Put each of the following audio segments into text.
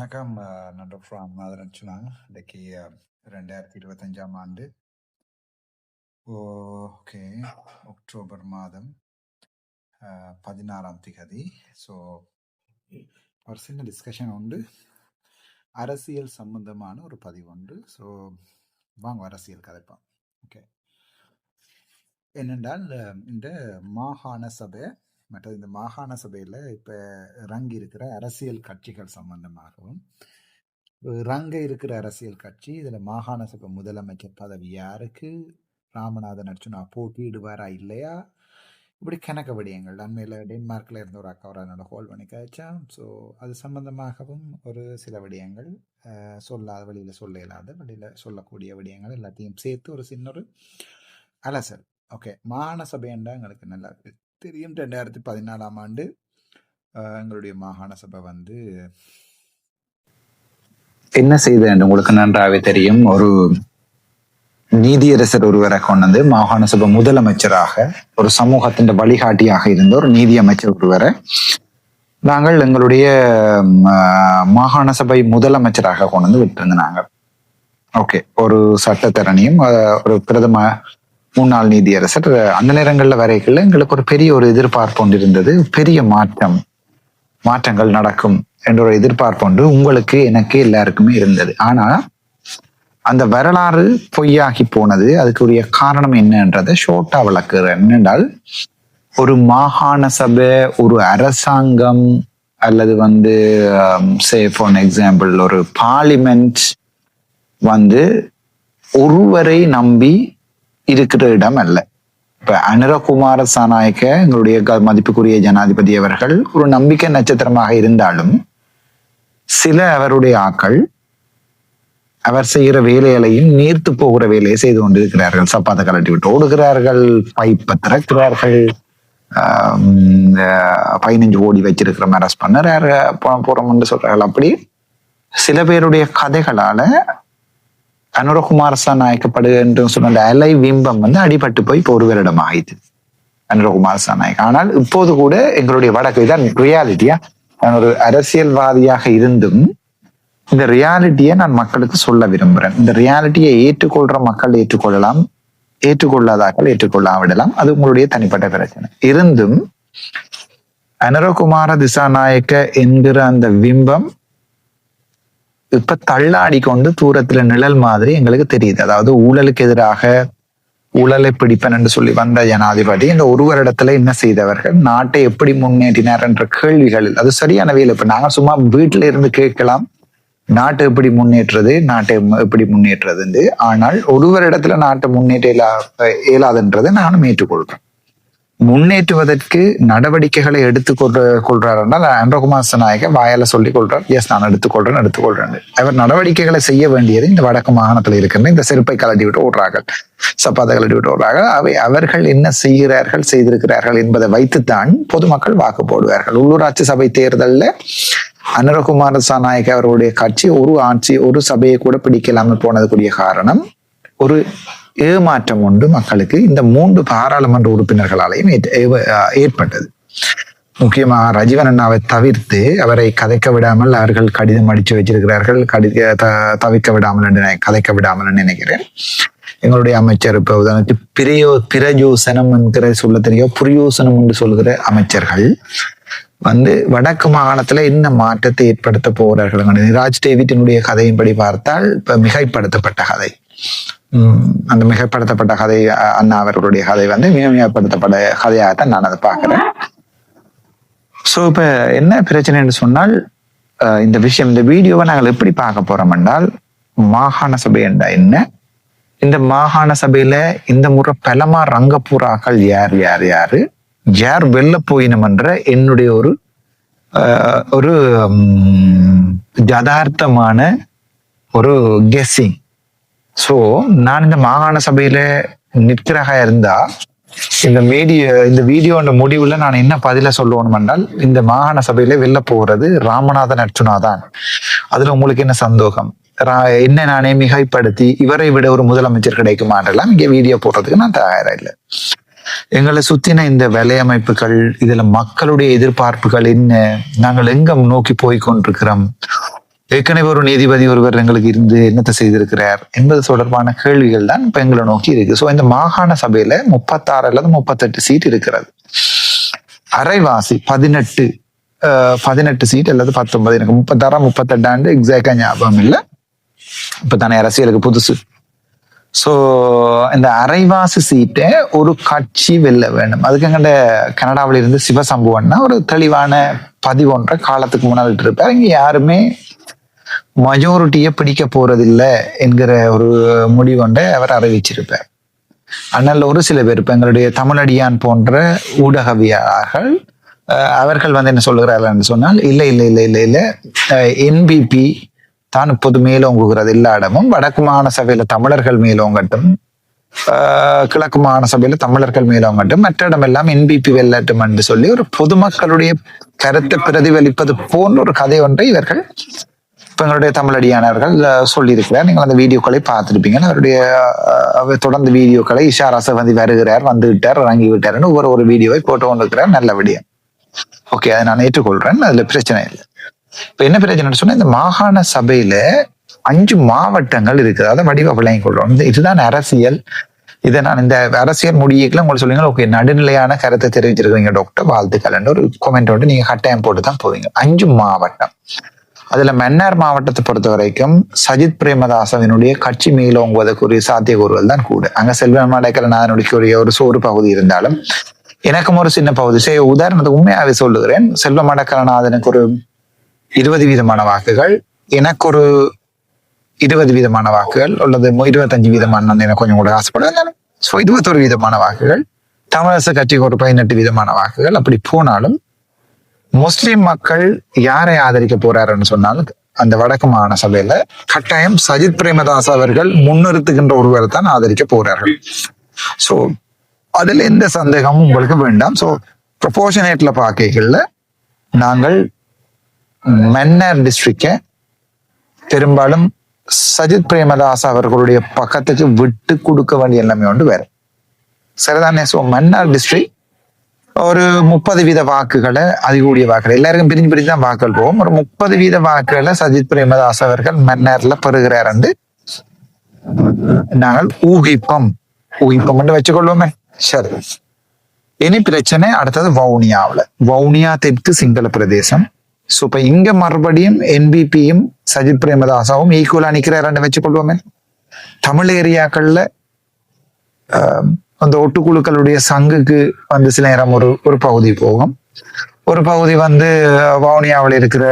வணக்கம். நான் டாக்டர் ராமநாதன் சொன்னாங்க. இன்றைக்கு 2025ஆம் ஆண்டு ஓகே அக்டோபர் மாதம் 16ஆம் திகதி. ஸோ ஒரு சின்ன டிஸ்கஷன் உண்டு, அரசியல் சம்பந்தமான ஒரு பதிவு உண்டு. ஸோ வாங்க அரசியல் கதைப்போம். ஓகே, என்னென்றால் இந்த மாகாண சபை மற்றது இந்த மாகாண சபையில் இப்போ இறங்கி இருக்கிற அரசியல் கட்சிகள் சம்பந்தமாகவும், இறங்க இருக்கிற அரசியல் கட்சி இதில் மாகாண சபை முதலமைச்சர் பதவி யாருக்கு, ராமநாதன் அர்ச்சுனா போட்டியிடுவாரா இல்லையா, இப்படி கணக்க விடயங்கள். அண்மையில் டென்மார்க்கில் இருந்த ஒரு அக்கா என்னோட ஹோல் பண்ணி கழிச்சான். ஸோ அது சம்பந்தமாகவும் ஒரு சில விடயங்கள், சொல்லாத வெளியில் சொல்ல இயலாத வெளியில் சொல்லக்கூடிய விடயங்கள் எல்லாத்தையும் சேர்த்து ஒரு சின்ன ஒரு அலசல். ஓகே, மாகாண சபைண்டா எங்களுக்கு நல்லா தெரியும். 2014ஆம் ஆண்டு எங்களுடைய மாகாண சபை வந்து என்ன செய்த என்று உங்களுக்கு நன்றாகவே தெரியும். ஒரு நீதியரசர் ஒருவரை கொண்டு மாகாண சபை முதலமைச்சராக, ஒரு சமூகத்தின் வழிகாட்டியாக இருந்த ஒரு நீதி அமைச்சர் ஒருவரை நாங்கள் எங்களுடைய மாகாண சபை முதலமைச்சராக கொண்டு விட்டிருந்தாங்க. ஓகே, ஒரு சட்டத்தரணியும் ஒரு பிரதம முன்னாள் நீதியரசர். அந்த நேரங்கள்ல வரைக்குள்ள எங்களுக்கு ஒரு பெரிய ஒரு எதிர்பார்ப்பு ஒன்று இருந்தது. பெரிய மாற்றங்கள் நடக்கும் என்ற ஒரு எதிர்பார்ப்பு ஒன்று உங்களுக்கு எனக்கு எல்லாருக்குமே இருந்தது. ஆனா அந்த வரலாறு பொய்யாகி போனது. அதுக்குரிய காரணம் என்னன்றதை ஷோர்ட்டா விளக்குறேன். என்னென்றால், ஒரு மாகாண சபை, ஒரு அரசாங்கம், அல்லது சே ஃபார் எக்ஸாம்பிள் ஒரு பார்லிமெண்ட் ஒருவரை நம்பி இருக்கிற இடம் அல்ல. இப்ப அனுரகுமார சாநாயக்க எங்களுடைய மதிப்புக்குரிய ஜனாதிபதி அவர்கள் ஒரு நம்பிக்கை நட்சத்திரமாக இருந்தாலும், சில அவருடைய ஆக்கள் அவர் செய்கிற வேலைகளையும் நீர்த்து போகிற வேலையை செய்து கொண்டிருக்கிறார்கள். சப்பாத்தை கலட்டி விட்டு ஓடுகிறார்கள், பைப்பை திறக்கிறார்கள், 15 கோடி வச்சிருக்கிற அரசு பண்ணுறாரு போறோம் என்று சொல்றார்கள். அப்படி சில பேருடைய கதைகளால அனுரகுமார சாநாயக்கப்படு என்று சொன்ன அலை விம்பம் அடிபட்டு போய் இப்போ ஒரு வருடம் ஆயிடுது அனுரகுமார சாநாயக். ஆனால் இப்போது கூட எங்களுடைய வடக்கு தான் ரியாலிட்டியா. நான் ஒரு அரசியல்வாதியாக இருந்தும் இந்த ரியாலிட்டியை நான் மக்களுக்கு சொல்ல விரும்புறேன். இந்த ரியாலிட்டியை ஏற்றுக்கொள்ற மக்கள் ஏற்றுக்கொள்ளலாம், ஏற்றுக்கொள்ளாதாக்கள் ஏற்றுக்கொள்ளாவிடலாம். அது உங்களுடைய தனிப்பட்ட பிரச்சனை. இருந்தும் அனுரகுமார திசாநாயக்க என்கிற அந்த விம்பம் இப்ப தள்ளாடி கொண்டு தூரத்துல நிழல் மாதிரி எங்களுக்கு தெரியுது. அதாவது ஊழலுக்கு எதிராக ஊழலை பிடிப்பன் என்று சொல்லி வந்த ஜனாதிபதி இந்த ஒரு வருடத்துல என்ன செய்தவர்கள், நாட்டை எப்படி முன்னேற்றினார் என்ற கேள்விகளில் அது சரியான வேலை. இப்ப நாங்க சும்மா வீட்டுல இருந்து கேட்கலாம், நாட்டை எப்படி முன்னேற்றுறது, நாட்டை எப்படி முன்னேற்றுறது. ஆனால் ஒரு வருடத்துல நாட்டை முன்னேற்ற இயலாதுன்றதை நானும் ஏற்றுக்கொள்றேன். முன்னேற்றுவதற்கு நடவடிக்கைகளை கொள்றாருன்னா அனுரகுமார சாநாயக்க வாயால சொல்லிக் கொள்றார், எஸ் நான் எடுத்துக்கொள்றேன். அவர் நடவடிக்கைகளை செய்ய வேண்டியது இந்த வடக்கு மாகாணத்துல இருக்கின்ற இந்த செருப்பை கலட்டி விட்டு ஓடுறார்கள், சப்பாத்தை கலட்டி விட்டு ஓடுறார்கள். அவர்கள் என்ன செய்திருக்கிறார்கள் என்பதை வைத்துத்தான் பொதுமக்கள் வாக்கு போடுவார்கள். உள்ளூராட்சி சபை தேர்தலில் அனுரகுமார சாநாயக்க அவர்களுடைய கட்சி ஒரு சபையை கூட பிடிக்கலாமல் போனதுக்குரிய காரணம் ஒரு ஏமாற்றம் ஒன்று மக்களுக்கு இந்த 3 பாராளுமன்ற உறுப்பினர்களாலையும் ஏற்பட்டது. முக்கியமா ரஜீவன் அண்ணாவை தவிர்த்து அவரை கதைக்க விடாமல் அவர்கள் கடிதம் அடிச்சு வச்சிருக்கிறார்கள். தவிர்க்க விடாமல் என்று கதைக்க விடாமல் நினைக்கிறேன். எங்களுடைய அமைச்சர் இப்ப உதாரணத்துக்கு பிரயோசனம் என்கிற சொல்ல தெரியும், புரியோசனம் என்று சொல்கிற அமைச்சர்கள் வடக்கு மாகாணத்துல என்ன மாற்றத்தை ஏற்படுத்த போகிறார்கள். ராஜ் டேவிட்டினுடைய கதையின்படி பார்த்தால் இப்ப மிகைப்படுத்தப்பட்ட கதை, அந்த மிகப்படுத்தப்பட்ட கதை அண்ணா அவர்களுடைய கதை மிகப்படுத்தப்பட்ட கதையாகத்தான் நான் அதை பார்க்கிறேன். சோ இப்ப என்ன பிரச்சனைன்னு சொன்னால், இந்த விஷயம், இந்த வீடியோவை நாங்கள் எப்படி பார்க்க போறோம் என்றால், மாகாண சபை என்றா என்ன, இந்த மாகாண சபையில இந்த முறை பலமா ரங்கப்பூராக்கள் யார் வெல்ல போயினும் என்ற என்னுடைய ஒரு யதார்த்தமான ஒரு கெஸ்ஸிங். சோ நான் இந்த மாகாண சபையில நிற்கிறதா இருந்தா இந்த வீடியோட முடிவுல நான் என்ன பதில சொல்லணும் என்றால், இந்த மாகாண சபையில வெளில போறது ராமநாதன் அர்ச்சுனா தான். அதுல உங்களுக்கு என்ன சந்தோகம், என்ன நானே மிகைப்படுத்தி இவரை விட ஒரு முதலமைச்சர் கிடைக்குமான்றெல்லாம் இங்க வீடியோ போடுறதுக்கு நான் தயாரா இல்லை. எங்களை சுத்தின இந்த வேலையமைப்புகள், இதுல மக்களுடைய எதிர்பார்ப்புகள் என்ன, நாங்கள் எங்க நோக்கி போய் கொண்டிருக்கிறோம், ஏற்கனவே ஒரு நீதிபதி ஒருவர் எங்களுக்கு இருந்து என்னத்தை செய்திருக்கிறார் என்பது தொடர்பான கேள்விகள் தான் இப்ப எங்களை நோக்கி இருக்கு. ஸோ இந்த மாகாண சபையில 36 அல்லது 38 சீட் இருக்கிறது. அரைவாசி 18 சீட் அல்லது 19, எனக்கு 36 38 எக்ஸாக்டா ஞாபகம் இல்லை, இப்பதானே அரசியலுக்கு புதுசு. ஸோ இந்த அரைவாசி சீட்டை ஒரு கட்சி வெல்ல வேண்டும். அதுக்கு எங்கள்ட கனடாவில் இருந்து சிவசம்புவன்னா ஒரு தெளிவான பதிவொன்றை காலத்துக்கு முன்னால் இருப்பார். இங்க யாருமே மெஜாரிட்டியை பிடிக்க போறதில்லை என்கிற ஒரு முடிவொன்றை அவர் அறிவிச்சிருப்பார். அதனால ஒரு சில பேர் இப்ப எங்களுடைய தமிழடியான் போன்ற ஊடகவியலாளர்கள் அவர்கள் என்ன சொல்லுகிறார்கள் சொன்னால், இல்லை இல்லை இல்லை இல்லை இல்லை என்பிபி தான் இப்போது மேலோங்குகிறது எல்லா இடமும். வடக்கு மாகாண சபையில தமிழர்கள் மேலோங்கட்டும், கிழக்கு மாகாண சபையில தமிழர்கள் மேலோங்கட்டும், மற்ற இடமெல்லாம் என்பிபி வெல்லட்டும் என்று சொல்லி ஒரு பொதுமக்களுடைய கருத்தை பிரதிபலிப்பது போன்ற ஒரு கதை ஒன்றை இவர்கள் இப்ப எங்களுடைய தமிழடியானவர்கள் சொல்லியிருக்கிறார். நீங்கள் அந்த வீடியோக்களை பார்த்துருப்பீங்க. அவருடைய தொடர்ந்து வீடியோக்களை இஷாரா சவந்தி வருகிறார், வந்து விட்டார், இறங்கி விட்டார்னு ஒரு வீடியோவை போட்டு கொண்டிருக்கிறார். நல்ல விடிய ஓகே, அதை நான் ஏற்றுக்கொள்றேன், அதுல பிரச்சனை இல்லை. இப்ப என்ன பிரச்சனை சொன்னா, இந்த மாகாண சபையில 5 மாவட்டங்கள் இருக்குது. அதை வடிவ விளங்கி கொள்றோம். இதுதான் அரசியல். இதை நான் இந்த அரசியல் முடியல உங்களுக்கு சொல்லுங்க. ஓகே, நடுநிலையான கருத்தை தெரிவிச்சிருக்கீங்க டாக்டர், வாழ்த்துக்கள் ஒரு கமெண்ட் வந்து நீங்க கட்டாயம் போட்டு தான் போவீங்க. 5 மாவட்டம். அதுல மன்னார் மாவட்டத்தை பொறுத்த வரைக்கும் சஜித் பிரேமதாசவினுடைய கட்சி மேலோங்குவதற்குரிய சாத்தியக்கூறுகள் தான் கூட. அங்க செல்வம் அடைக்கலநாதனுடைய ஒரு பகுதி இருந்தாலும் எனக்கும் ஒரு சின்ன பகுதி. உதாரணத்துக்கு உண்மையாவே சொல்லுகிறேன், செல்வம் அடைக்கலநாதனுக்கு ஒரு 20% வாக்குகள், எனக்கு ஒரு 20% வாக்குகள், அல்லது 25% எனக்கு கொஞ்சம் கூட ஆசைப்படுவேன். ஸோ 21% வாக்குகள், தமிழரசு கட்சிக்கு ஒரு 18% வாக்குகள். அப்படி போனாலும் முஸ்லிம் மக்கள் யாரை ஆதரிக்க போறாருன்னு சொன்னாலும் அந்த வடக்கு மாகாண சபையில கட்டாயம் சஜித் பிரேமதாஸ் அவர்கள் முன்னிறுத்துகின்ற ஒருவரை தான் ஆதரிக்க போறார்கள். ஸோ அதுல எந்த சந்தேகமும் உங்களுக்கு வேண்டாம். ஸோ ப்ரொபோர்ஷனேட்ல பார்க்கல நாங்கள் மன்னார் டிஸ்ட்ரிக்டை பெரும்பாலும் சஜித் பிரேமதாஸ் அவர்களுடைய பக்கத்துக்கு விட்டு கொடுக்க வேண்டிய எல்லாமே ஒன்று வேற சரிதானே. ஸோ மன்னார் டிஸ்ட்ரிக்ட் ஒரு 30% வாக்குகளை, அதிகூடிய வாக்குகள், எல்லாருக்கும் பிரிஞ்சு தான் வாக்குகள் போகும். ஒரு 30% வாக்குகளை சஜித் பிரேமதாஸ் அவர்கள் மன்னார்ல பெறுகிறார் என்று நாங்கள் ஊகிப்பம் வச்சுக்கொள்வோமே. சரி, இனி பிரச்சனை அடுத்தது வவுனியா தெற்கு சிங்கள பிரதேசம். ஸோ இப்ப இங்க மறுபடியும் என்பிபியும் சஜித் பிரேமதாசாவும் ஈக்குவலா நிக்கிறாரு வச்சுக்கொள்வோமே. தமிழ் ஏரியாக்கள்ல அந்த ஒட்டுக்குழுக்களுடைய சங்குக்கு சில நேரம் ஒரு பகுதி போகும், ஒரு பகுதி வவுனியாவில் இருக்கிற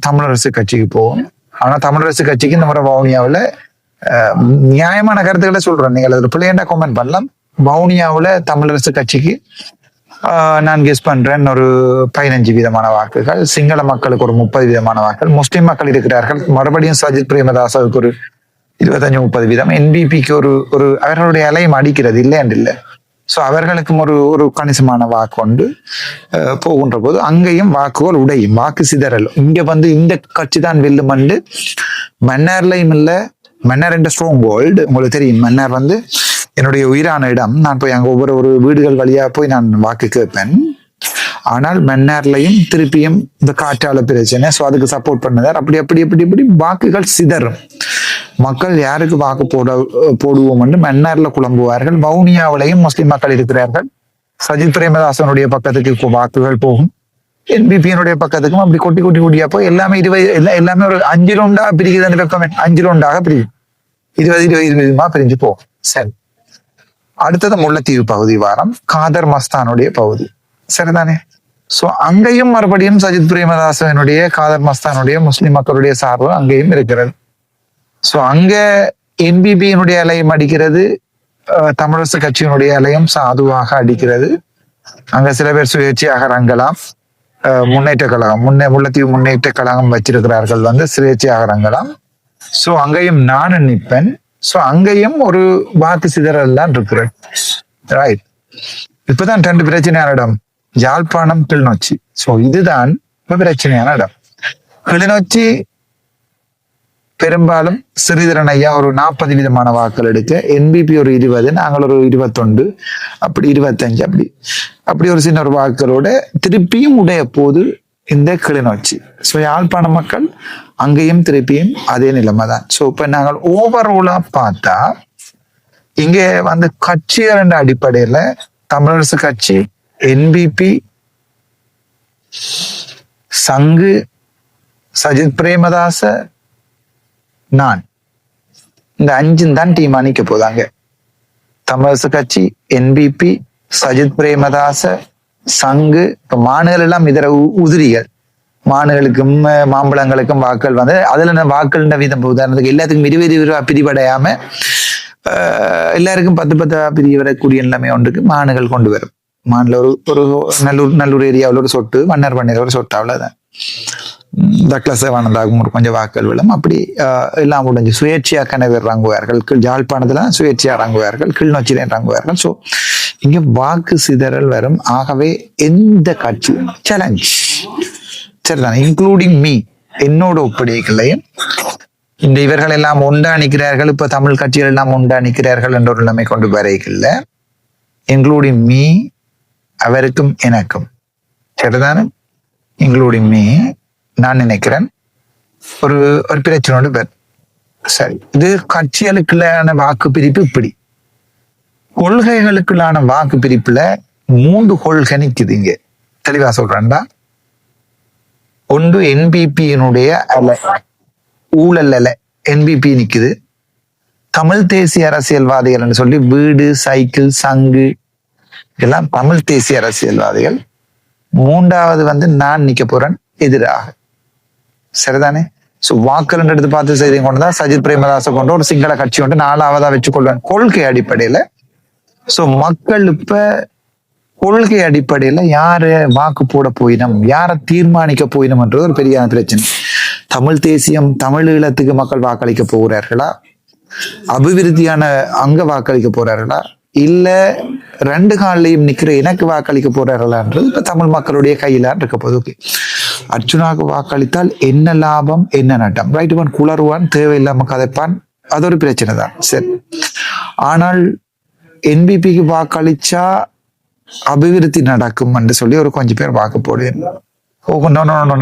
தமிழரசு கட்சிக்கு போகும். ஆனா தமிழரசு கட்சிக்கு இந்த முறை வவுனியாவில் நியாயமான கருத்துக்களை சொல்றேன், நீங்கள் அதுல பிள்ளையண்டா கமெண்ட் பண்ணலாம். வவுனியாவில் தமிழரசு கட்சிக்கு நான் கெஸ் பண்றேன் ஒரு 15% வாக்குகள், சிங்கள மக்களுக்கு ஒரு 30% வாக்குகள், முஸ்லிம் மக்கள் இருக்கிறார்கள். மறுபடியும் சஜித் பிரேமதாசாவுக்கு ஒரு 25-30%, என்பிபிக்கு ஒரு அவர்களுடைய அலையும் அடிக்கிறது இல்லை என்று இல்லை. ஸோ அவர்களுக்கும் ஒரு கணிசமான வாக்கு கொண்டு போகின்ற போது அங்கேயும் வாக்குகள் உடையும், வாக்கு சிதறல். இங்க இந்த கட்சி தான் வெல்லுமண்டு மன்னார்லையும் இல்லை. மன்னார் என்ற ஸ்ட்ராங் ஹோல்டு உங்களுக்கு தெரியும். மன்னார் என்னுடைய உயிரான இடம். நான் போய் அங்க ஒவ்வொரு வீடுகள் வழியா போய் நான் வாக்கு கேட்பேன். ஆனால் மன்னார்லையும் திருப்பியும் இந்த காற்றால பிரச்சனை, ஸோ அதுக்கு சப்போர்ட் பண்ணதார். அப்படி வாக்குகள் சிதறும். மக்கள் யாருக்கு வாக்கு போடுவோம் என்று மன்னார்ல குழம்புவார்கள். வவுனியாவிலையும் முஸ்லிம் மக்கள் இருக்கிறார்கள். சஜித் பிரேமதாசனுடைய பக்கத்துக்கு வாக்குகள் போகும், என்பிபியினுடைய பக்கத்துக்கும் அப்படி கொட்டியா போய் எல்லாமே 20 எல்லாமே ஒரு 5 ரவுண்டா பிரிக்குதுன்னு வைப்போமே. 5 ரவுண்டாக பிரியும், 20 பிரிஞ்சு போகும். சரி, அடுத்தது முல்லைத்தீவு பகுதி வாரம் காதர் மஸ்தானுடைய பகுதி சரிதானே. சோ அங்கேயும் மறுபடியும் சஜித் பிரேமதாசனுடைய காதர் மஸ்தானுடைய முஸ்லிம் மக்களுடைய சார்பு அங்கேயும் இருக்கிறது. சோ அங்க என்பிபியினுடைய அலையும் அடிக்கிறது, தமிழரசு கட்சியினுடைய அலையும் சாதுவாக அடிக்கிறது. அங்க சில பேர் சுயேட்சையாக இறங்கலாம். முன்னேற்ற கழகம் முல்லைத்தீவு முன்னேற்ற கழகம் வச்சிருக்கிறார்கள், சுயேட்சையாக இறங்கலாம். சோ அங்கேயும் நான் நிற்பேன். சோ அங்கேயும் ஒரு வாக்கு சிதறல் தான் இருக்கிறேன். ரைட், இப்பதான் 2 பிரச்சனையான இடம், யாழ்ப்பாணம், கிளிநொச்சி. சோ இதுதான் இப்ப பிரச்சனையான இடம். கிளிநொச்சி பெரும்பாலும் ஸ்ரீதரன் ஐயா ஒரு 40% வாக்குகள் எடுக்க, என்பிபி ஒரு 20, நாங்கள் ஒரு 21, அப்படி 25, அப்படி ஒரு சின்ன ஒரு வாக்குகளோட திருப்பியும் உடைய போது இந்த கிளிநொச்சி. ஸோ யாழ்ப்பாண மக்கள் அங்கேயும் திருப்பியும் அதே நிலைமை தான். ஸோ இப்ப நாங்கள் ஓவராலா பார்த்தா இங்க வந்து கட்சிகள் என்ற அடிப்படையில தமிழரசு கட்சி, என்பிபி, சங்கு, சஜித் பிரேமதாச, நான், இந்த 5 தான் டீம் அணிக்க போதாங்க. தமிழரசு கட்சி, என்பிபி, சஜித் பிரேமதாச, சங்கு. இப்ப மாநில எல்லாம் இதர உதிரிகள், மாநிலங்களுக்கும் மாம்பழங்களுக்கும் வாக்கள் வந்து அதுல வாக்கள் வீதம் உதாரணத்துக்கு எல்லாத்துக்கும் 20 பிரிவடையாம எல்லாருக்கும் 10 பிரிய வரக்கூடிய நிலைமை ஒன்றுக்கு மாநிலங்கள் கொண்டு வரும். மாநில ஒரு நல்லூர் ஏரியாவில் ஒரு சொட்டு, வண்ணர் பண்ணையில் ஒரு சொட்டு, அவ்வளவுதான். தக்லசவானதாகவும் ஒரு கொஞ்சம் வாக்கள் விழும். அப்படி எல்லாம் முடிஞ்சு சுயேட்சையா கணவர் இறங்குவார்கள். யாழ்ப்பாணத்துல சுயேட்சையா இறங்குவார்கள், கிளிநொச்சியில இறங்குவார்கள். ஸோ இங்க வாக்கு சிதறல் வரும். ஆகவே எந்த கட்சி சேலஞ்ச் சரிதான், இன்க்ளூடிங் மீ, என்னோட ஒப்படைகளையும் இந்த இவர்கள் எல்லாம் ஒன்றா நிற்கிறார்கள், இப்ப தமிழ் கட்சிகள் எல்லாம் ஒன்றா நிற்கிறார்கள் என்ற ஒரு நிலைமை கொண்டு வரைகள்ல, இன்க்ளூடிங் மீ, அவருக்கும் எனக்கும் சரிதானே, இன்க்ளூடிங் மீ, நான் நினைக்கிறேன் ஒரு ஒரு பிரச்சனையோடு பேர். சரி, இது கட்சிகளுக்குள்ளான வாக்கு பிரிப்பு. இப்படி கொள்கைகளுக்குள்ளான வாக்கு பிரிப்புல 3 கொள்கை நிக்குது. இங்க தெளிவா சொல்றேன்டா. ஒன்று என்பிபியினுடைய அலை, ஊழல் அலை, என்பிபி நிக்குது. தமிழ் தேசிய அரசியல்வாதிகள் சொல்லி வீடு, சைக்கிள், சங்கு எல்லாம் தமிழ் தேசிய அரசியல்வாதிகள். 3வது வந்து நான் நிக்க போறேன் எதிராக. சரிதானே? சோ வாக்குகள் எடுத்து பார்த்து செய்தி கொண்டுதான் சஜித் பிரேமதாச கொண்ட ஒரு சிங்கள கட்சி ஒன்று 4வதா வச்சுக்கொள்வேன் கொள்கை அடிப்படையில. சோ மக்கள் இப்ப கொள்கை அடிப்படையில யாரு வாக்கு போட போயினம், யாரை தீர்மானிக்க போயினம்ன்றது ஒரு பெரிய பிரச்சனை. தமிழ் தேசியம், தமிழ் ஈழத்துக்கு மக்கள் வாக்களிக்க போகிறார்களா, அபிவிருத்தியான அங்க வாக்களிக்க போறார்களா, இல்ல 2 காலையும் நிக்கிற எனக்கு வாக்களிக்க போறார்களான்றது இப்ப தமிழ் மக்களுடைய கையில இருக்க போது. ஓகே, அர்ச்சுனாவுக்கு வாக்களித்தால் என்ன லாபம், என்ன நட்டம், ரைட், இவன் குளறுவான், தேவையில்லாம கதைப்பான், அது ஒரு பிரச்சனை தான். சரி, ஆனால் என்பிபிக்கு வாக்களிச்சா அபிவிருத்தி நடக்கும் என்று சொல்லி ஒரு கொஞ்சம் பேர் வாக்கு போடுவோம்.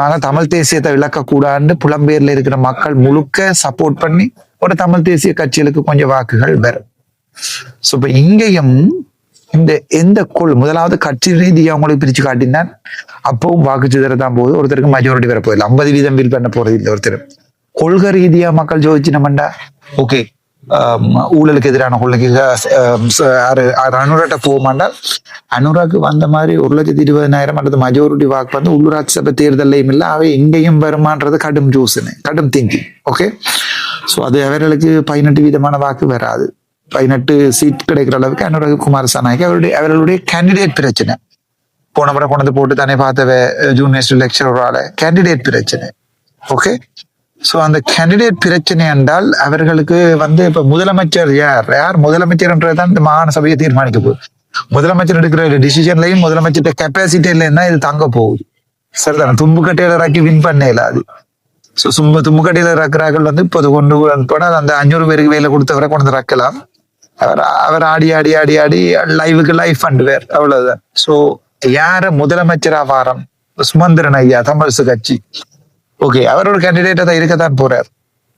நாங்க தமிழ் தேசியத்தை விளக்கக்கூடாதுன்னு புலம்பெயர்ல இருக்கிற மக்கள் முழுக்க சப்போர்ட் பண்ணி ஒரு தமிழ் தேசிய கட்சிகளுக்கு கொஞ்சம் வாக்குகள் வரும். சோ இப்ப இங்கேயும் இந்த எந்த முதலாவது கட்சி ரீதியா அவங்களுக்கு பிரிச்சு காட்டினான், அப்பவும் வாக்கு சிதறதான் போகுது. ஒருத்தருக்கு மெஜாரிட்டி வர போயிடல, 50% பில் பண்ண போறது இல்லை. ஒருத்தர் கொள்கை ரீதியா மக்கள் ஜோதிச்சினமண்டா, ஓகே, ஊழலுக்கு எதிரான கொள்கைக்கு அனுராட்ட போமாண்டால் அனுராக்கு வந்த மாதிரி 1,20,000 அல்லது மெஜாரிட்டி வாக்கு வந்து உள்ளூராட்சி சபை தேர்தலையும் இல்லை, அவை எங்கேயும் வருமானது கடும் ஜூஸ்னு, கடும் திங்கிங். ஓகே, ஸோ அது அவர்களுக்கு 18% வாக்கு வராது. 18 சீட் கிடைக்கிற அளவுக்கு அனுராக் குமாரசாமிக்கு அவர்களுடைய கேண்டிடேட் பிரச்சனை. போன முறை கொண்டு போட்டு தானே பார்த்தவ ஜூனியர் லெக்சரோட கேண்டிடேட் பிரச்சனை. ஓகே, சோ அந்த கேண்டிடேட் பிரச்சனை என்றால் அவர்களுக்கு வந்து இப்ப முதலமைச்சர் யார் முதலமைச்சர்ன்றதுதான் இந்த மாகாண சபையை தீர்மானிக்க போகுது. முதலமைச்சர் எடுக்கிற டிசிஷன்லையும் முதலமைச்சர் கெப்பாசிட்டி இல்லைன்னா இது தங்க போகுது. சரிதானே? தும்புக்கட்டையில இறக்கி வின் பண்ண இல்லாது. சோ தும்புக்கட்டையில இறக்குறார்கள் வந்து இப்போது கொண்டு போனா அந்த 500 பேருக்கு வேலை கொடுத்தவரை கொண்டு இறக்கலாம். அவர் ஆடி ஆடி ஆடி ஆடி லைவுக்கு லைஃப் ஃபண்ட் வேர், அவ்வளவுதான். சோ யார முதலமைச்சரா வாரம் சுமந்திரன் ஐயா, தமிழரசு கட்சி. ஓகே, அவரோட கேண்டிடேட்டா தான் இருக்கத்தான் போறார்.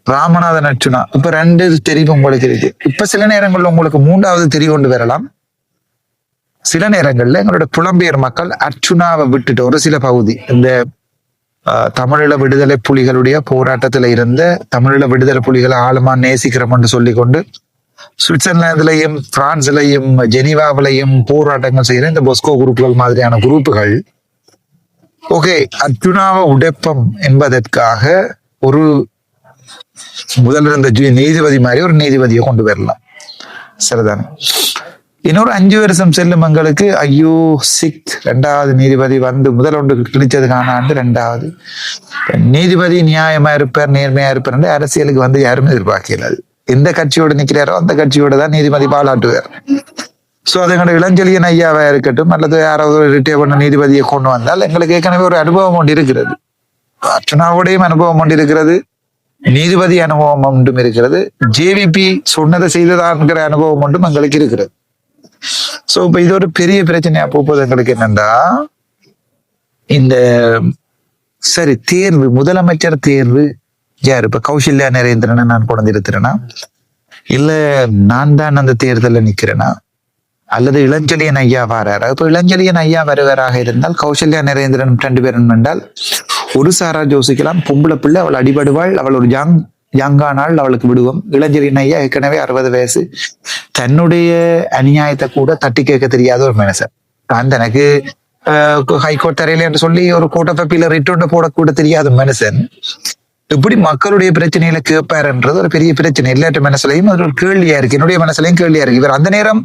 ராமநாதன் அர்ச்சுனா, இப்ப 2 தெரிவு உங்களுக்கு இருக்கு. இப்ப சில நேரங்கள்ல உங்களுக்கு 3வது தெரிவு கொண்டு வரலாம். சில நேரங்கள்ல எங்களோட புலம்பெயர் மக்கள் அர்ச்சுனாவை விட்டுட்டு ஒரு சில பகுதி இந்த தமிழீழ விடுதலை புலிகளுடைய போராட்டத்துல இருந்த தமிழீழ விடுதலை புலிகளை ஆழமா நேசிக்கிறோம் என்று சொல்லிக்கொண்டு சுவிட்சர்லாந்துலையும் பிரான்ஸ்லையும் ஜெனீவாவிலையும் போராட்டங்கள் செய்யற இந்த பொஸ்கோ குரூப்புகள் மாதிரியான குரூப்புகள் ஓகே அர்ச்சுனாவை உடைப்பம் என்பதற்காக ஒரு முதல்ல இருந்த நீதிபதி மாதிரி ஒரு நீதிபதியை கொண்டு வரலாம். சரிதானே? இன்னொரு 5 வருஷம் செல்லும் எங்களுக்கு ஐயோ 2வது நீதிபதி வந்து முதல் ஒன்று கிழிச்சதுக்கான ஆண்டு 2வது நீதிபதி நியாயமா இருப்பார், நேர்மையா இருப்பார். அரசியலுக்கு வந்து யாருமே எதிர்பார்க்கிறாரு. எந்த கட்சியோட நிக்கிறாரோ அந்த கட்சியோட தான் நீதிபதி பாராட்டுவார். சோ அது எங்களோட இளஞ்செழியன் ஐயாவா இருக்கட்டும் அல்லது யாராவது ரிட்டையர் பண்ண நீதிபதியை கொண்டு வந்தால் எங்களுக்கு ஏற்கனவே ஒரு அனுபவம் ஒன்று இருக்கிறது. அர்ச்சனாவுடையும் அனுபவம் ஒன்று இருக்கிறது, நீதிபதி அனுபவம் ஒன்றும் இருக்கிறது, ஜேவிபி சொன்னதை செய்ததான்கிற அனுபவம் ஒன்றும் எங்களுக்கு இருக்கிறது. சோ இப்ப இது ஒரு பெரிய பிரச்சனையா போகுது எங்களுக்கு. என்னன்னா இந்த சரி தேர்வு, முதலமைச்சர் தேர்வு யார் இப்ப கௌசல்யா நரேந்திரனை நான் கொண்டு இருக்கிறேனா, இல்ல நான் தான் அந்த தேர்தலில் நிக்கிறேனா, அல்லது இளஞ்செழியன் ஐயா வாராரா? இப்ப இளஞ்செழியன் ஐயா வருவராக இருந்தால் கௌசல்யா நரேந்திரன் 2 பேரும் என்றால் ஒரு சாரா யோசிக்கலாம், பொம்பளை பிள்ளை அவள் அடிபடுவாள், அவள் ஒரு யங்கானால் அவளுக்கு விடுவோம். இளஞ்செழியன் ஐயா ஏற்கனவே 60 வயசு, தன்னுடைய அநியாயத்தை கூட தட்டி கேட்க தெரியாத ஒரு மனுஷன். தான் தனக்கு ஹைகோர்ட் தரையில என்று சொல்லி ஒரு கோர்ட் ஆஃப் அப்பீல ரிட்டர்ன் போடக்கூட தெரியாத மனுஷன் எப்படி மக்களுடைய பிரச்சனையில கேட்பாருன்றது ஒரு பெரிய பிரச்சனை. எல்லாற்ற மனசுலையும் அது ஒரு கேள்வியா இருக்கு, என்னுடைய மனசுலையும் கேள்வியா இருக்கு. இவர் அந்த நேரம்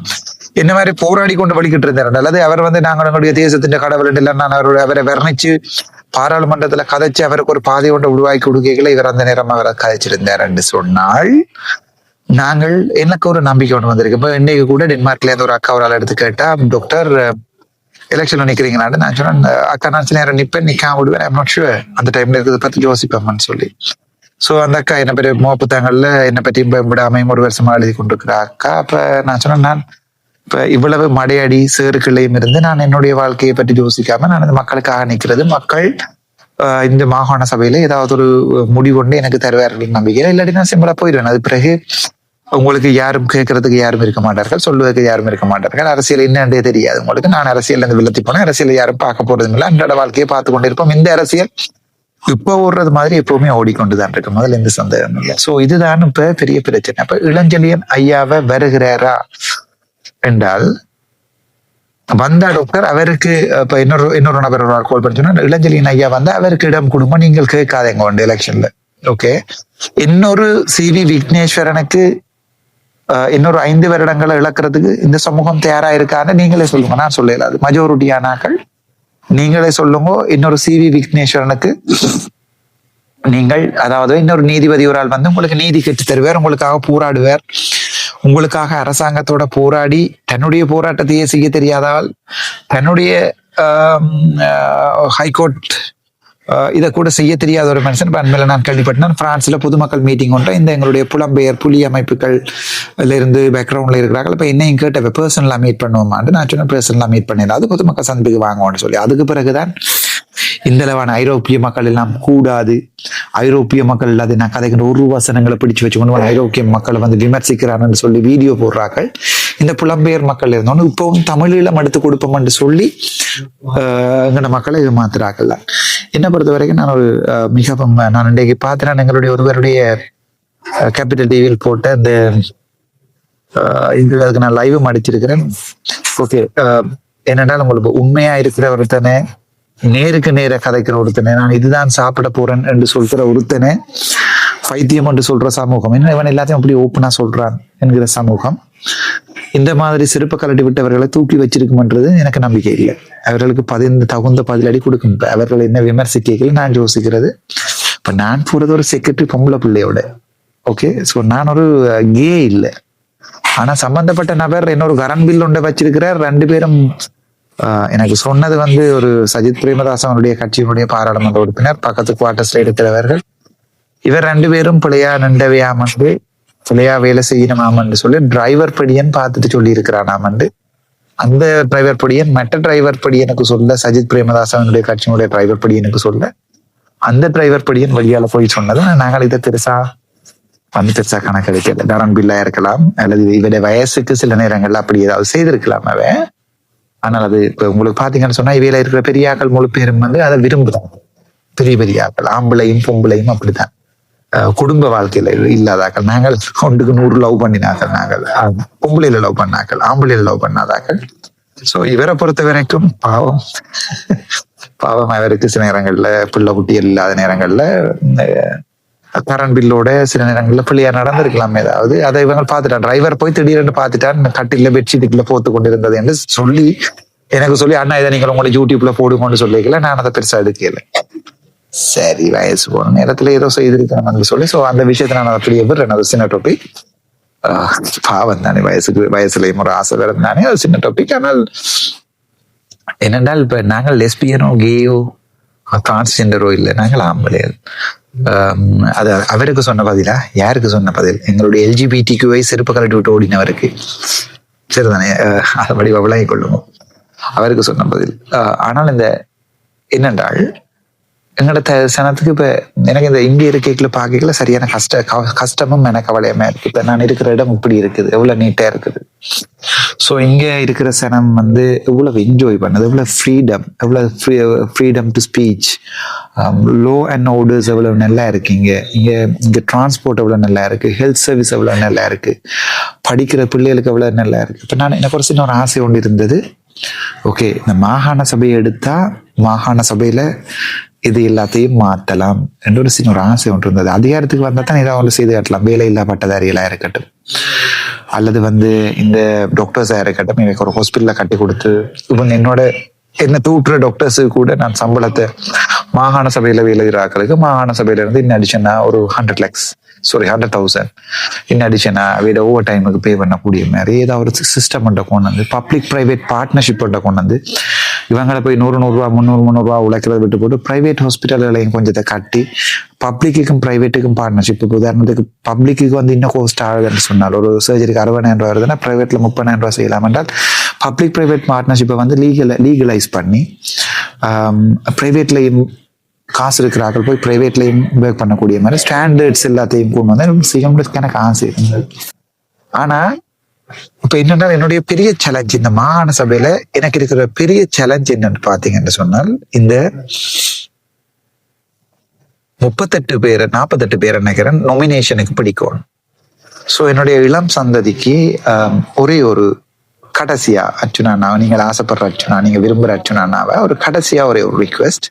என்ன மாதிரி போராடி கொண்டு வலிக்கிட்டு இருந்தார், அல்லது அவர் நாங்கள் எங்களுடைய தேசத்தின் கடவுள் எல்லாம் நான் அவரை வர்ணிச்சு பாராளுமன்றத்துல கதைச்சு அவருக்கு ஒரு பாதை கொண்டு உருவாக்கி கொடுக்கல, இவர் அந்த நேரம் அவரை கதைச்சிருந்தார் என்று சொன்னால் நாங்கள் எனக்கு ஒரு நம்பிக்கை ஒன்று வந்திருக்கு. இப்ப இன்னைக்கு கூட டென்மார்க்ல இருந்து ஒரு அக்கா ஒரு ஆள் எடுத்து கேட்டா, டாக்டர் எலெக்ஷன்ல நிக்கிறீங்களான்னு நான் சொன்னேன், அக்கா நான் சில நேரம் நிப்பேன், நிக்காம விடுவேன், ஐம் நாட் ஷுவர், அந்த டைம்ல இருக்கிறத பத்தி யோசிப்பேன்னு சொல்லி. சோ அந்த அக்கா என்ன பெரிய புத்தகங்கள்ல என்னை பற்றி விடாமையும் ஒரு வருஷமா எழுதி கொண்டிருக்கிற அக்கா. அப்ப நான் சொன்னேன், நான் இப்ப இவ்வளவு மடையடி சேருக்குள்ளையும் இருந்து நான் என்னுடைய வாழ்க்கையை பற்றி யோசிக்காம நான் இந்த மக்களுக்காக நிற்கிறது, மக்கள் இந்த மாகாண சபையில ஏதாவது ஒரு முடிவொண்டு எனக்கு தருவார்கள் நம்பிக்கையில, இல்லாட்டி நான் சிம்பிளா போயிடுவேன். அது பிறகு உங்களுக்கு யாரும் கேட்கறதுக்கு யாரும் இருக்க மாட்டார்கள், சொல்வதற்கு யாரும் இருக்க மாட்டார்கள், அரசியல் என்னன்றே தெரியாது உங்களுக்கு. நான் அரசியல் இருந்து விலத்தி போனேன், அரசியல் யாரும் பார்க்க போறதும் இல்லை, அன்றாட வாழ்க்கையை பார்த்து கொண்டிருப்போம். இந்த அரசியல் இப்ப ஓடுறது மாதிரி எப்பவுமே ஓடிக்கொண்டுதான் இருக்கு, முதல்ல எந்த சந்தேகம் இல்லை. சோ இதுதான் இப்ப பெரிய பிரச்சனை. இப்ப இளஞ்செழியன் ஐயாவை வருகிறாரா என்றால் வந்தா டாக்டர் அவருக்கு இப்ப இன்னொரு நபர் கால் பண்ணி சொன்னா, இளஞ்செழியன் ஐயா வந்தா அவருக்கு இடம் கொடுங்க, நீங்கள் கேட்காதீங்க ஒன்று எலெக்ஷன்ல. ஓகே, இன்னொரு CV விக்னேஸ்வரனுக்கு இன்னொரு 5 வருடங்களை இழக்கிறதுக்கு இந்த சமூகம் தயாரா இருக்கான்னு நீங்களே சொல்லுங்க, நான் சொல்லல. அது மெஜாரிட்டியானாக்கள் நீங்களே சொல்லுங்க. இன்னொரு CV விக்னேஸ்வரனுக்கு நீங்கள், அதாவது இன்னொரு நீதிபதி ஒரு ஆள் உங்களுக்கு நீதி கற்று தருவார், உங்களுக்காக போராடுவார், உங்களுக்காக அரசாங்கத்தோட போராடி தன்னுடைய போராட்டத்தையே செய்ய தெரியாதால் தன்னுடைய ஹைகோர்ட் இதை கூட செய்ய தெரியாத ஒரு மனுஷன். அண்மையில நான் கேள்விப்பட்டேன், பிரான்ஸ்ல பொதுமக்கள் மீட்டிங் ஒன்றை இந்த எங்களுடைய புலம்பெயர் புலி அமைப்புகள் இருந்து பேக்ரவுண்ட்ல இருக்கிறார்கள். இப்ப என்னையும் கேட்ட பர்சனலா மீட் பண்ணுவோமான்னு நான் சொன்ன, பர்சனலா மீட் பண்ணிடலாம், அது பொதுமக்கள் சந்திப்புக்கு வாங்குவோம்னு சொல்லி. அதுக்கு பிறகுதான் இந்த அளவான ஐரோப்பிய மக்கள் எல்லாம் கூடாது, ஐரோப்பிய மக்கள் இல்லாத நான் கதைக்கிற ஒரு வசனங்களை பிடிச்சு வச்சுக்கொண்டு ஐரோப்பிய மக்களை விமர்சிக்கிறான்னு சொல்லி வீடியோ போடுறார்கள். இந்த புலம்பெயர் மக்கள் இருந்தோன்னு இப்பவும் தமிழீழம் எடுத்து கொடுப்போம்னு சொல்லி எங்களோட மக்களை ஏமாத்துறார்கள். என்னை பொறுத்த வரைக்கும் நான் ஒரு மிகவும் நான் இன்றைக்கு பார்த்தேன்னா எங்களுடைய ஒருவருடைய கேபிட்டல் டிவியில் போட்ட இந்த இதுக்கு நான் லைவ் அடிச்சிருக்கிறேன். ஓகே, என்னென்னால் உங்களுக்கு உண்மையா இருக்கிற ஒருத்தனை, நேருக்கு நேர கதைக்கிற ஒருத்தனை, நான் இதுதான் சாப்பிட போறேன் என்று சொல்கிற ஒருத்தனை பைத்தியம் என்று சொல்ற சமூகம், என்ன இவன் எல்லாத்தையும் அப்படி ஓப்பனா சொல்றான் என்கிற சமூகம் இந்த மாதிரி சிறப்பு கலட்டி விட்டவர்களை தூக்கி வச்சிருக்கும்ன்றது எனக்கு நம்பிக்கை இல்லை. அவர்களுக்கு தகுந்த பதிலடி கொடுக்கும். அவர்கள் என்ன விமர்சிக்கைகள் நான் யோசிக்கிறது, இப்ப நான் போறது ஒரு செக்ரட்டரி பொம்பளை பிள்ளையோட. ஓகே, சோ நான் ஒரு கே இல்லை, ஆனா சம்பந்தப்பட்ட நபர் இன்னொரு கரண்ட் பில் ஒன்றை வச்சிருக்கிறார். 2 பேரும் எனக்கு சொன்னது ஒரு சஜித் பிரேமதாசனுடைய கட்சியினுடைய பாராளுமன்ற உறுப்பினர், பக்கத்து குவார்டர்ஸ்ல இருக்கிறவர்கள். இவர் 2 பேரும் பிள்ளையா நின்றவையாமண்டு பிள்ளையா வேலை செய்யணுமாமன்னு சொல்லி டிரைவர் படியன் பார்த்துட்டு சொல்லி இருக்கிறானாமண்டு. அந்த டிரைவர் படியன் மற்ற டிரைவர் படியனுக்கு சொல்ல, சஜித் பிரேமதாசனுடைய கட்சியினுடைய டிரைவர் படியனுக்கு சொல்ல, அந்த டிரைவர் படியன் வழியால போய் சொன்னது. நாங்கள் இதை பெருசா கணக்கெடுக்கல. கரண்ட் பில்லா இருக்கலாம், அல்லது இவருடைய வயசுக்கு சில நேரங்கள்ல அப்படி ஏதாவது செய்திருக்கலாம் அவன். ஆனால் அது இப்ப உங்களுக்கு பாத்தீங்கன்னு சொன்னா இவையில இருக்கிற பெரியாக்கள் முழு பேரும் அதை விரும்புதாங்க. பெரிய ஆக்கள், ஆம்பளையும் பொம்பளையும் அப்படித்தான். குடும்ப வாழ்க்கையில இல்லாதாக்கள், நாங்கள் 100க்கு 100 லவ் பண்ணினாக்கள், நாங்கள் பொம்பளையில லவ் பண்ணாக்கள், ஆம்பளையில லவ் பண்ணாதாக்கள். சோ இவரை பொறுத்த வரைக்கும் பாவம் அவருக்கு சில நேரங்கள்ல பிள்ளை குட்டிகள் இல்லாத நேரங்கள்ல கரண்ட் பில்லோட சில நேரங்கள்ல பிள்ளையா நடந்திருக்கலாம் ஏதாவது. அதை இவங்க பார்த்துட்டான், டிரைவர் போய் திடீர்னு பார்த்துட்டான், கட்டில பெட்ஷீட்டுக்குள்ள போத்து கொண்டிருந்தது என்று சொல்லி எனக்கு சொல்லி, அண்ணா இதை நீங்கள் உங்களை யூடியூப்ல போடுங்கன்னு சொல்லிக்கல. நான் அதை பெருசா எடுக்கல. சரி, வயசு போன நேரத்துல ஏதோ செய்திருக்காங்க சொல்லி, சோ அந்த விஷயத்த நான் அப்படியே விடுறேன். சின்ன டாபிக், பாவம் தானே, வயசுலயும் ஒரு ஆசை வரும் தானே, அது சின்ன டாபிக். ஆனால் என்னென்றால் இப்ப நாங்கள் லெஸ்பியனோ கேயோ டிரான்ஸ்ஜெண்டரோ இல்லை, நாங்கள் ஆம்பளையல். அது அவருக்கு சொன்ன பதிலா யாருக்கு சொன்ன பதில்? எங்களுடைய LGBTQI செருப்பு கலட்டி விட்டு ஓடினவருக்கு. சரிதானே, அதுபடி விளங்கி கொள்ளுவோம், அவருக்கு சொன்ன பதில். ஆனால் இந்த என்னென்றால் எங்களோட சனத்துக்கு இப்ப எனக்கு இந்த இந்திய இருக்கைக்குள்ள பாக்கல சரியான கஷ்டமும் எனக்கு கவலையமா இருக்கு. இப்ப நான் இருக்கிற இடம் இப்படி இருக்குது, எவ்வளவு நீட்டா இருக்குது. ஸோ இங்க இருக்கிற சனம் வந்து எவ்வளவு என்ஜாய் பண்ணது, எவ்வளவு freedom to speech, low and orders எவ்வளவு நல்லா இருக்கு. இங்க டிரான்ஸ்போர்ட் எவ்வளவு நல்லா இருக்கு, ஹெல்த் சர்வீஸ் எவ்வளவு நல்லா இருக்கு, படிக்கிற பிள்ளைகளுக்கு எவ்வளவு நல்லா இருக்கு. இப்ப நான் எனக்கு ஒரு சின்ன ஒரு ஆசை ஒன்று இருந்தது. ஓகே, இந்த மாகாண சபையை எடுத்தா மாகாண சபையில இது எல்லாத்தையும் மாத்தலாம் என்று ஒரு சின்ன ஒரு ஆசை ஒன்று இருந்தது. அதிகாரத்துக்கு வந்தா தான் ஏதாவது ஒன்று செய்து காட்டலாம். வேலை இல்லா பட்டதாரிகளா இருக்கட்டும், அல்லது வந்து இந்த டாக்டர்ஸா இருக்கட்டும், எனக்கு ஒரு ஹாஸ்பிட்டல கட்டி கொடுத்து இவங்க என்ன தூட்டுற டாக்டர்ஸு கூட நான் சம்பளத்தை மாகாண சபையில வேலைகிறாக்களுக்கு மாகாண சபையில இருந்து இன்னும் அடிஷனா ஒரு 100,000 இன்னும் அடிஷனா வீட ஓவர் டைமுக்கு பே பண்ணக்கூடிய மாதிரி ஏதாவது ஒரு சிஸ்டம் கொண்டு வந்து பப்ளிக் பிரைவேட் பார்ட்னர்ஷிப் கொண்டு வந்து இவங்களை போய் 100 ரூபா 300 உழைக்கிறத விட்டு போட்டு பிரைவேட் ஹாஸ்பிட்டல்களையும் கொஞ்சத்தை கட்டி பப்ளிக்குக்கும் பிரைவேட்டுக்கும் பார்ட்னர்ஷிப். இப்போ உதாரணத்துக்கு பப்ளிக்கு வந்து இன்னும் கோஸ்ட் ஆகுதுன்னு சொன்னால் ஒரு சர்ஜரிக்கு 60,000 ரூபா வருதுன்னா பிரைவேட்ல 30,000 ரூபா செய்யலாம் என்றால் பப்ளிக் பிரைவேட் பார்ட்னர்ஷிப்பை வந்து லீகலைஸ் பண்ணி பிரைவேட்லையும் காசு இருக்கிறார்கள் போய் பிரைவேட்லையும் ஒர்க் பண்ணக்கூடிய மாதிரி ஸ்டாண்டர்ட்ஸ் எல்லாத்தையும் கொண்டு வந்து செய்யறதுக்கு எனக்கு ஆசை இருந்தது. ஆனா இப்ப என்னன்னா என்னுடைய பெரிய சேலஞ்ச் இந்த மாகாண சபையில எனக்கு இருக்கிற பெரிய சேலஞ்ச் என்னன்னு பாத்தீங்கன்னு சொன்னால் இந்த 48 பேர் நினைக்கிறேன் நொமினேஷனுக்கு பிடிக்கணும். ஸோ என்னுடைய இளம் சந்ததிக்கு ஒரே ஒரு கடைசியா அர்ச்சுனாவை நீங்கள் ஆசைப்படுற அர்ச்சுனா, நீங்க விரும்புற அர்ச்சுனாவை ஒரு கடைசியா ஒரே ஒரு ரிக்வெஸ்ட்.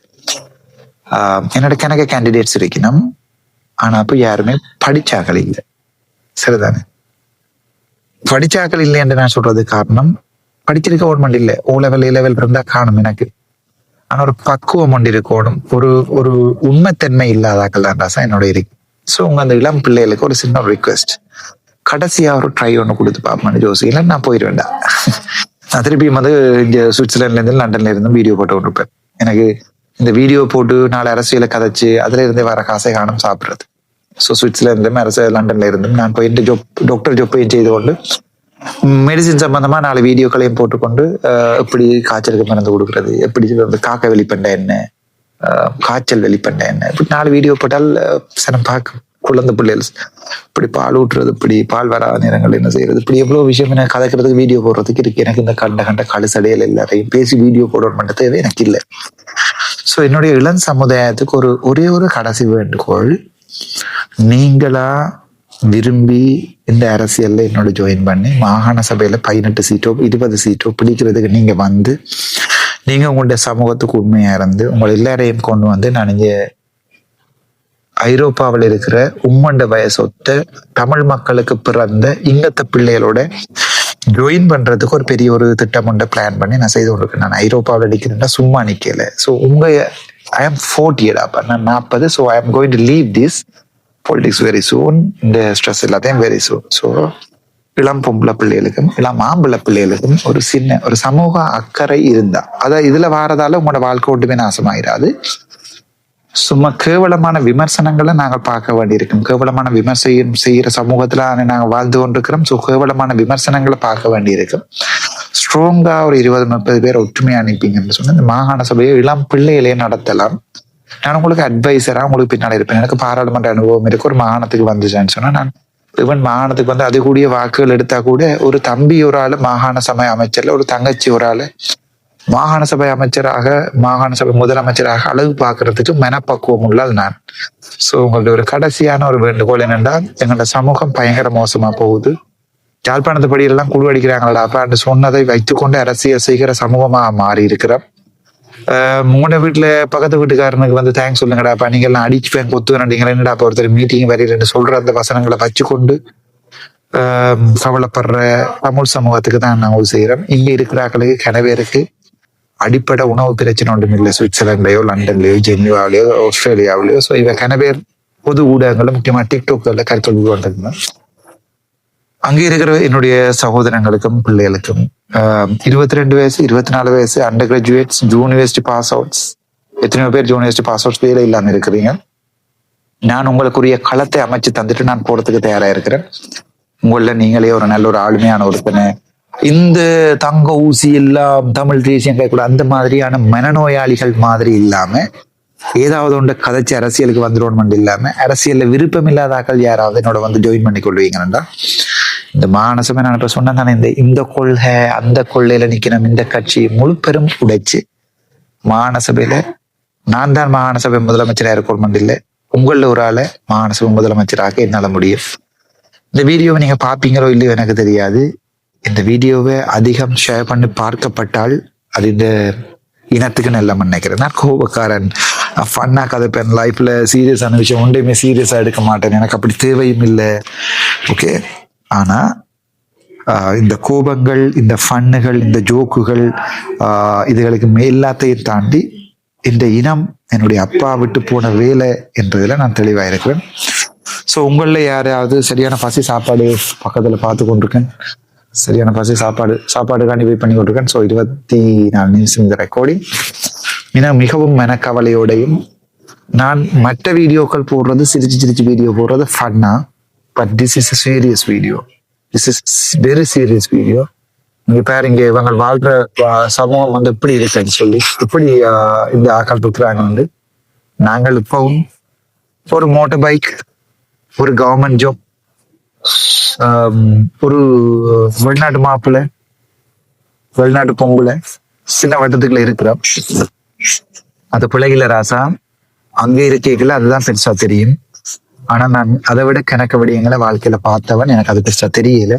என்னோட கணக்க கேண்டிடேட்ஸ் இருக்கணும், ஆனா அப்ப யாருமே படிச்சாக்கள் இல்லை. சரிதானே? படிச்சாக்கள் இல்லை என்று நான் சொல்றது காரணம் படிச்சிருக்க கவர்மெண்ட் இல்லை, ஓ லெவல் ஏ லெவல் இருந்தா காணும் எனக்கு. ஆனா ஒரு பக்குவம் ஒன்று இருக்கணும், ஒரு உண்மைத்தன்மை இல்லாதாக்கள் தான் ராசா என்னோட இருக்கு. ஸோ உங்க அந்த இளம் பிள்ளைகளுக்கு ஒரு சின்ன ஒரு ரிக்வெஸ்ட், கடைசியா ஒரு ட்ரை ஒன்று கொடுத்து பார்ப்போம்னு யோசிக்கல. நான் போயிடுவேன்டா. நான் திருப்பியும் வந்து இங்க சுவிட்சர்லாண்ட்ல இருந்து லண்டன்ல இருந்து வீடியோ போட்டு கொண்டிருப்பேன். எனக்கு இந்த வீடியோ போட்டு 4 அரசியலை கதைச்சு அதுல இருந்தே வர காசை காணும் சாப்பிடுறது. ஸோ சுவிட்சர்லாண்ட்ல அரசியல் லண்டன்ல இருந்தும் நான் போய் டாக்டர் ஜொப்பையும் செய்து கொண்டு மெடிசின் சம்பந்தமா 4 வீடியோக்களையும் போட்டுக்கொண்டு எப்படி காய்ச்சலுக்கு மருந்து கொடுக்கறது, எப்படி வந்து காக்க வெளிப்பண்ட என்ன, காய்ச்சல் வெளிப்பண்ட என்ன, இப்படி 4 வீடியோ போட்டால் சனம் பார்க்க குழந்தை பிள்ளைகள் இப்படி பால் ஊட்டுறது, இப்படி பால் வராத நேரங்கள் என்ன செய்யறது, இப்படி எவ்வளவு விஷயம் எனக்கு கதைக்கிறதுக்கு வீடியோ போடுறதுக்கு இருக்கு. எனக்கு இந்த கண்ட கழுசடையில் எல்லாத்தையும் பேசி வீடியோ போடுறது மட்டும் தேவை எனக்கு இல்லை. ஸோ என்னுடைய இளம் சமுதாயத்துக்கு ஒரே ஒரு கடைசி வேண்டுகோள், நீங்களா விரும்பி இந்த அரசியல்ல என்னோட ஜாயின் பண்ணி மாகாண சபையில 18 சீட்டோ 20 சீட்டோ பிடிக்கிறதுக்கு நீங்க வந்து நீங்க உங்களுடைய சமூகத்துக்கு உண்மையா இருந்து உங்களை எல்லாரையும் கொண்டு வந்து நான் இங்க ஐரோப்பாவில் இருக்கிற உம்மண்ட வயசொத்த தமிழ் மக்களுக்கு பிறந்த இங்கத்த பிள்ளைகளோட ஜாயின் பண்றதுக்கு ஒரு பெரிய ஒரு திட்டம் ஒன்றை பிளான் பண்ணி நான் செய்து கொண்டிருக்கேன். நான் ஐரோப்பாவில் அடிக்கிறேன்னா சும்மா நிக்கல. ஸோ ஐ எம் 40 அப்ப நான் 40. So I am going to leave this politics very soon. இந்த ஸ்ட்ரெஸ் எல்லாத்தையும் வெரி சூன். ஸோ இளம் பொம்பளை பிள்ளைகளுக்கும் இளம் ஆம்பளை பிள்ளைகளுக்கும் ஒரு சின்ன ஒரு சமூக அக்கறை இருந்தா அதாவது இதுல வாரதால உங்களோட வாழ்க்கை ஒன்றுமே நாசமாயிராது. சும்மா கேவலமான விமர்சனங்களை நாங்கள் பார்க்க வேண்டியிருக்கும். கேவலமான விமர்சனம் செய்யற சமூகத்துல நாங்கள் வாழ்ந்து கொண்டிருக்கிறோம். ஸோ கேவலமான விமர்சனங்களை பார்க்க வேண்டியிருக்கும். ஸ்ட்ராங்கா ஒரு 20-30 பேர் ஒற்றுமையா அனுப்பிங்கன்னு சொன்னா இந்த மாகாண சபையை இளம் பிள்ளைகளே நடத்தலாம். நான் உங்களுக்கு அட்வைசரா உங்களுக்கு பின்னாடி இருப்பேன். எனக்கு பாராளுமன்ற அனுபவம் இருக்கு. ஒரு மாகாணத்துக்கு வந்துச்சேன்னு சொன்னா நான் இவன் மாகாணத்துக்கு வந்து அது கூடிய வாக்குகள் எடுத்தா கூட ஒரு தம்பி ஒரு ஆளு மாகாண சபை அமைச்சர்ல, ஒரு தங்கச்சி ஒரு ஆளு மாகாண சபை அமைச்சராக, மாகாண சபை முதலமைச்சராக அழகு பார்க்கறதுக்கு மனப்பக்குவம் உள்ளது நான். சோ உங்களுடைய ஒரு கடைசியான ஒரு வேண்டுகோள் என்னென்றால், எங்களோட சமூகம் பயங்கர மோசமா போகுது. யாழ்ப்பாணத்து படியெல்லாம் குழு அடிக்கிறாங்களா அப்ப சொன்னதை வைத்துக்கொண்டு அரசியல் செய்கிற சமூகமா மாறி இருக்கிறோம். உங்களோட வீட்டுல பக்கத்து வீட்டுக்காரனுக்கு வந்து தேங்க்ஸ் சொல்லுங்கடாப்பா, நீங்க எல்லாம் அடிச்சுப்பேன் கொத்துவேன் என்னடாப்பா ஒருத்தர் மீட்டிங் வரீங்கன்னு சொல்ற அந்த வசனங்களை வச்சுக்கொண்டு கவலைப்படுற தமிழ் சமூகத்துக்கு தான் நாங்கள் செய்யறோம். இங்க இருக்கிறாக்களுக்கு கனவேருக்கு அடிப்படை உணவு பிரச்சனை ஒன்றும் இல்லை. சுவிட்சர்லாண்ட்லயோ லண்டன்லயோ ஜெனிவாவிலயோ ஆஸ்திரேலியாவிலயோ. ஸோ இவ கனவேர் பொது ஊடகங்களும் முக்கியமா டிக்டாக்ல கற்கல்வி கொண்டிருந்தேன். அங்கே இருக்கிற என்னுடைய சகோதரங்களுக்கும் பிள்ளைகளுக்கும் 22 வயசு 24 வயசு undergraduates, university pass outs, எத்தனையோ பேர் யூனிவர்சிட்டி பாஸ் அவுட்ஸ் வேலை இல்லாம இருக்கிறீங்க. நான் உங்களுக்குரிய களத்தை அமைச்சு தந்துட்டு நான் போறதுக்கு தயாரா இருக்கிறேன். உங்கள நீங்களே ஒரு நல்ல ஒரு ஆளுமையான ஒருத்தனை இந்த தங்க ஊசி எல்லாம் தமிழ் தேசியம் கூட அந்த மாதிரியான மனநோயாளிகள் மாதிரி இல்லாம ஏதாவது ஒன்று கதைச்சு அரசியலுக்கு வந்துடணும் இல்லாம அரசியல்ல விருப்பம் இல்லாத ஆக்கள் யாராவது என்னோட வந்து ஜாயின் பண்ணி கொள்வீங்கன்னா இந்த மானசபை நான் இப்ப சொன்னேன் தானே, இந்த கொள்கை அந்த கொள்ளையில நிக்கணும், இந்த கட்சி முழு பெரும் உடைச்சு மாநசபையில நான் தான் மாகாணசபை முதலமைச்சராக இருக்கணும் இல்லை, உங்களில் ஒரு ஆளை மாகாணசபை முதலமைச்சராக என்னால முடியும். இந்த வீடியோவை நீங்க பாப்பீங்களோ இல்லையோ எனக்கு தெரியாது. இந்த வீடியோவை அதிகம் ஷேர் பண்ணி பார்க்கப்பட்டால் அது இந்த இனத்துக்கு நல்ல நினைக்கிறேன். நான் கோபக்காரன், ஃபன்னா கதைப்பேன், லைஃப்ல சீரியஸான விஷயம் ஒன்றையுமே சீரியஸா எடுக்க மாட்டேன், எனக்கு அப்படி தேவையும் இல்லை. ஓகே, ஆனா இந்த கோபங்கள், இந்த ஃபன்னுகள், இந்த ஜோக்குகள், இதுகளுக்கு எல்லாத்தையும் தாண்டி இந்த இனம் என்னுடைய அப்பா விட்டு போன வேலை என்றதுல நான் தெளிவாக இருக்கிறேன். ஸோ உங்களில் யாரையாவது சரியான பசி சாப்பாடு பக்கத்தில் பார்த்து கொண்டிருக்கேன், சரியான பசி சாப்பாடுக்காண்டி வெயிட் பண்ணி கொண்டிருக்கேன். ஸோ 24 நிமிஷம் இந்த ரெக்கார்டிங் மிகவும் மனக்கவலையோடையும், நான் மற்ற வீடியோக்கள் போடுறது சிரிச்சு வீடியோ போடுறது ஃபன்னா, but this is a serious video, this is very serious video. நீங்க பாருங்க, இவங்க வாழ்ற சமூகம் வந்து எப்படி இருக்குன்னு சொல்லி, இப்படி இந்த ஆக்கள் இருக்கிறாங்க. வந்து நாங்கள் இப்பவும் ஒரு மோட்டர் பைக், ஒரு கவர்மெண்ட் ஜாப், ஒரு வெளிநாட்டு மாப்பிள்ளை, வெளிநாட்டு பொம்பளை, சின்ன வட்டத்துக்குள்ள இருக்கிறோம். அந்த பிள்ளைகள ராசா அங்கே இருக்கீங்கள அதுதான் பெருசா தெரியும். ஆனா நான் அதை விட கணக்க விடயங்களை வாழ்க்கையில பார்த்தவன், எனக்கு அது பெருசா தெரியல.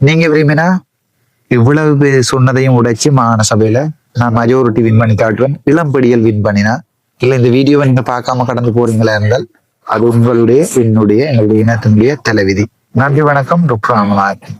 நீங்க விரும்பினா இவ்வளவு பேர் சொன்னதையும் உடைச்சு மாகாண சபையில நான் மெஜாரிட்டி வின் பண்ணி காட்டுவேன். இளம்படியல் வின் பண்ணினா இல்ல இந்த வீடியோவை நீங்க பார்க்காம கடந்து போறீங்களா இருந்தால் அது உங்களுடைய, என்னுடைய, எங்களுடைய இனத்தினுடைய தலைவிதி. நன்றி, வணக்கம். டாக்டர் ராமநாதன்.